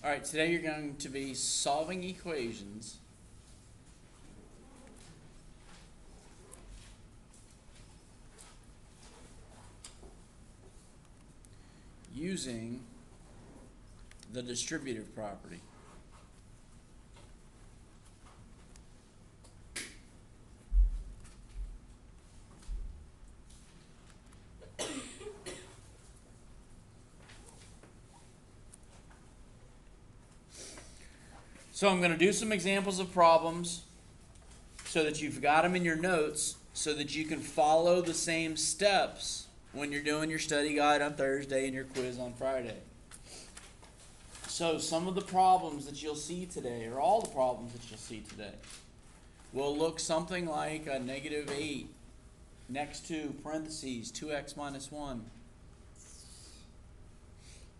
All right, today you're going to be solving equations using the distributive property. So I'm going to do some examples of problems so that you've got them in your notes so that you can follow the same steps when you're doing your study guide on Thursday and your quiz on Friday. So some of the problems that you'll see today, or all the problems that you'll see today, will look something like a negative 8 next to parentheses 2x minus 1.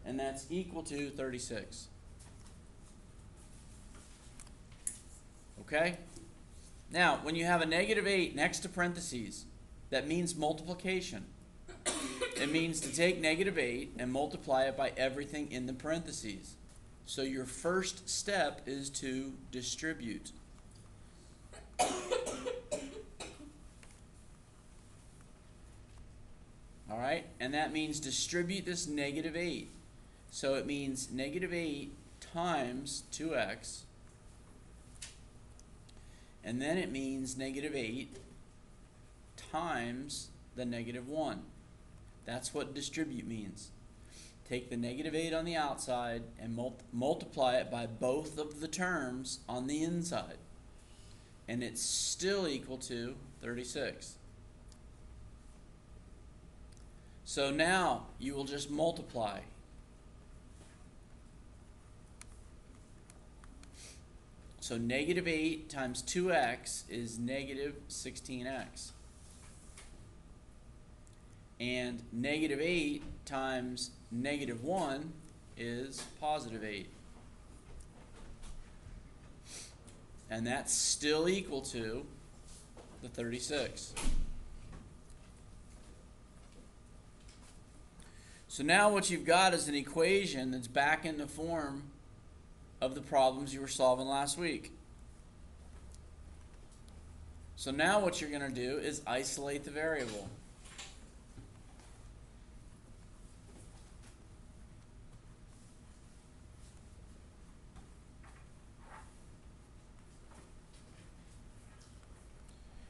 And that's equal to 36. Okay? Now, when you have a negative 8 next to parentheses, that means multiplication. It means to take negative 8 and multiply it by everything in the parentheses. So your first step is to distribute. Alright? And that means distribute this negative 8. So it means negative 8 times 2x. And then it means negative 8 times the negative 1. That's what distribute means. Take the negative 8 on the outside and multiply it by both of the terms on the inside. And it's still equal to 36. So now you will just multiply. So negative 8 times 2x is negative 16x. And negative 8 times negative 1 is positive 8. And that's still equal to the 36. So now what you've got is an equation that's back in the form of the problems you were solving last week. So now what you're going to do is isolate the variable.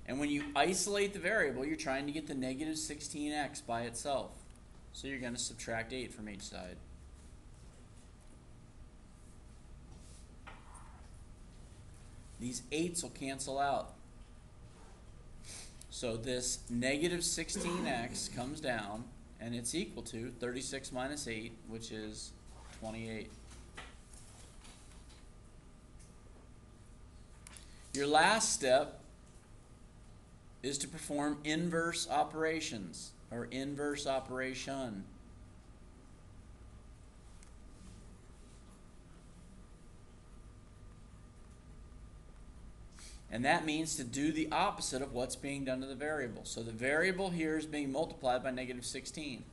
And when you isolate the variable, you're trying to get the negative 16x by itself. So you're going to subtract 8 from each side. These 8s will cancel out. So this negative 16x comes down, and it's equal to 36 minus 8, which is 28. Your last step is to perform inverse operations, or inverse operation. And that means to do the opposite of what's being done to the variable. So the variable here is being multiplied by negative 16.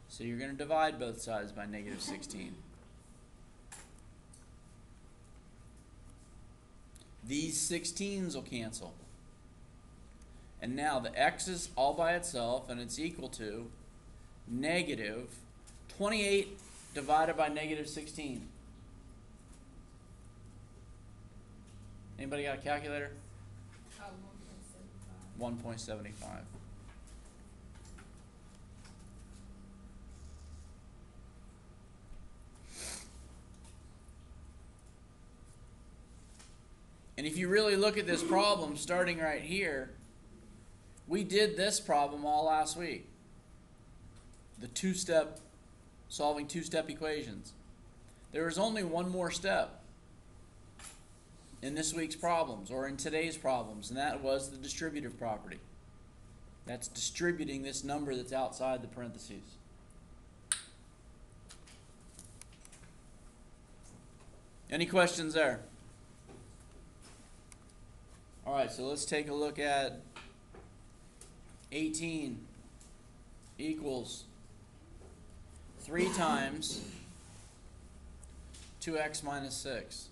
So you're going to divide both sides by negative 16. These 16s will cancel. And now the x is all by itself, and it's equal to negative 28 divided by negative 16. Anybody got a calculator? 1.75. And if you really look at this problem starting right here, we did this problem all last week. The solving two-step equations. There is only one more step in this week's problems, or in today's problems, and that was the distributive property. That's distributing this number that's outside the parentheses. Any questions there? All right, so let's take a look at 18 equals 3 times 2x minus 6.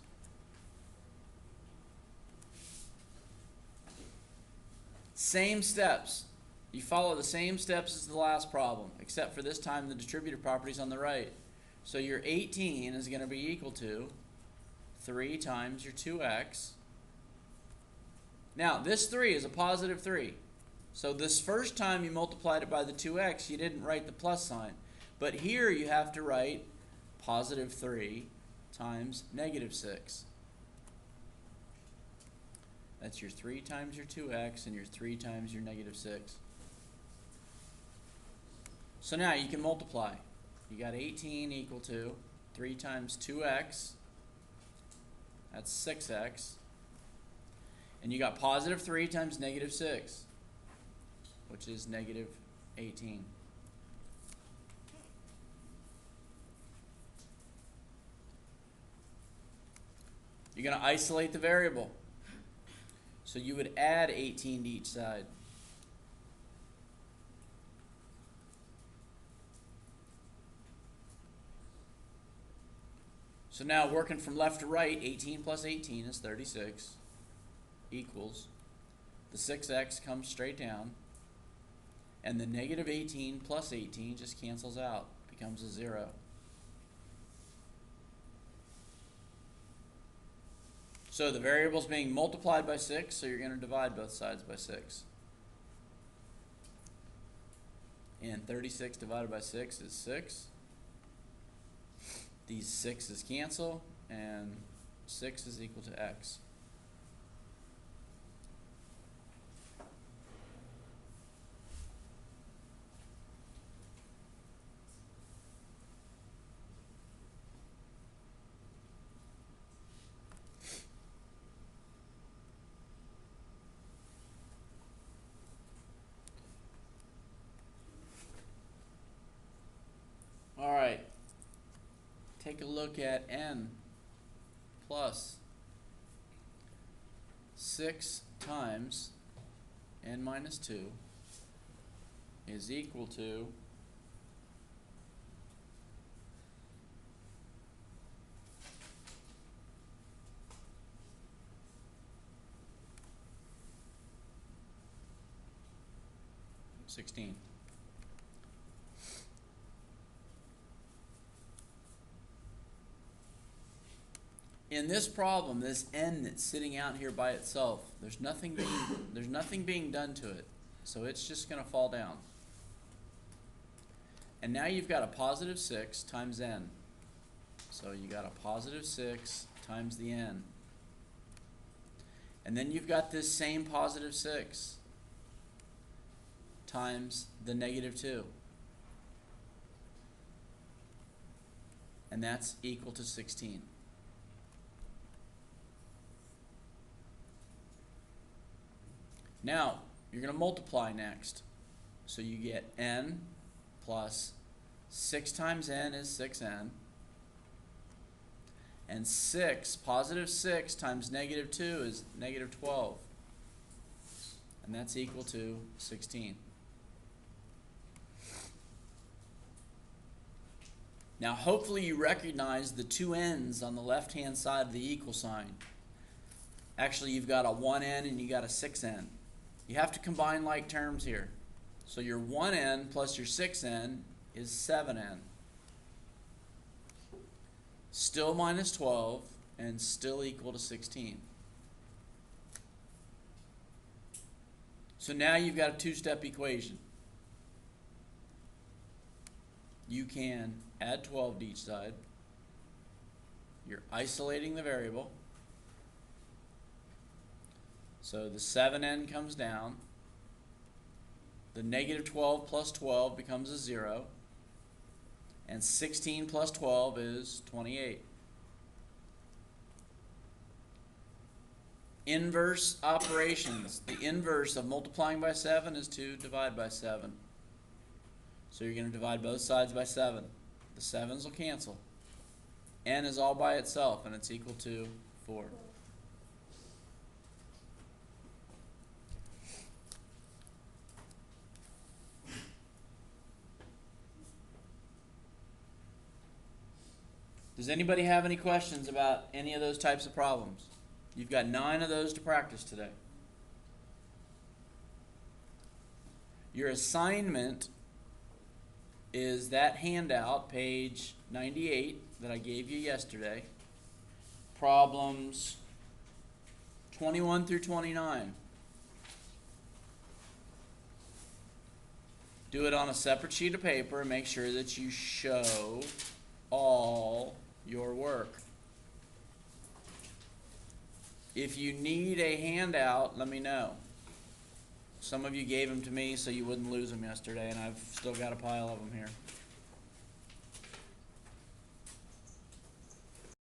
Same steps. You follow the same steps as the last problem, except for this time the distributive property is on the right. So your 18 is going to be equal to 3 times your 2x. Now, this 3 is a positive 3. So this first time you multiplied it by the 2x, you didn't write the plus sign. But here you have to write positive 3 times negative 6. That's your 3 times your 2x and your 3 times your negative 6. So now you can multiply. You got 18 equal to 3 times 2x. That's 6x. And you got positive 3 times negative 6, which is negative 18. You're going to isolate the variable. So you would add 18 to each side. So now working from left to right, 18 plus 18 is 36 equals, the 6x comes straight down, and the negative 18 plus 18 just cancels out, becomes a 0. So the variable is being multiplied by 6, so you're going to divide both sides by 6. And 36 divided by 6 is 6. These 6's cancel, and 6 is equal to x. All right. Take a look at n plus 6 times n minus 2 is equal to 16. In this problem, this n that's sitting out here by itself, there's nothing being done to it. So it's just going to fall down. And now you've got a positive 6 times n. So you got a positive 6 times the n. And then you've got this same positive 6 times the negative 2. And that's equal to 16. Now, you're going to multiply next. So you get n plus 6 times n is 6n. And 6, positive 6 times negative 2 is negative 12. And that's equal to 16. Now, hopefully you recognize the two n's on the left-hand side of the equal sign. Actually, you've got a 1n and you got a 6n. You have to combine like terms here. So your 1n plus your 6n is 7n. Still minus 12 and still equal to 16. So now you've got a two-step equation. You can add 12 to each side. You're isolating the variable. So the 7n comes down. The negative 12 plus 12 becomes a 0. And 16 plus 12 is 28. Inverse operations. The inverse of multiplying by 7 is to divide by 7. So you're going to divide both sides by 7. The 7's will cancel. N is all by itself, and it's equal to 4. Does anybody have any questions about any of those types of problems? You've got 9 of those to practice today. Your assignment is that handout, page 98, that I gave you yesterday. Problems 21 through 29. Do it on a separate sheet of paper and make sure that you show all your work. If you need a handout, let me know. Some of you gave them to me so you wouldn't lose them yesterday, and I've still got a pile of them here.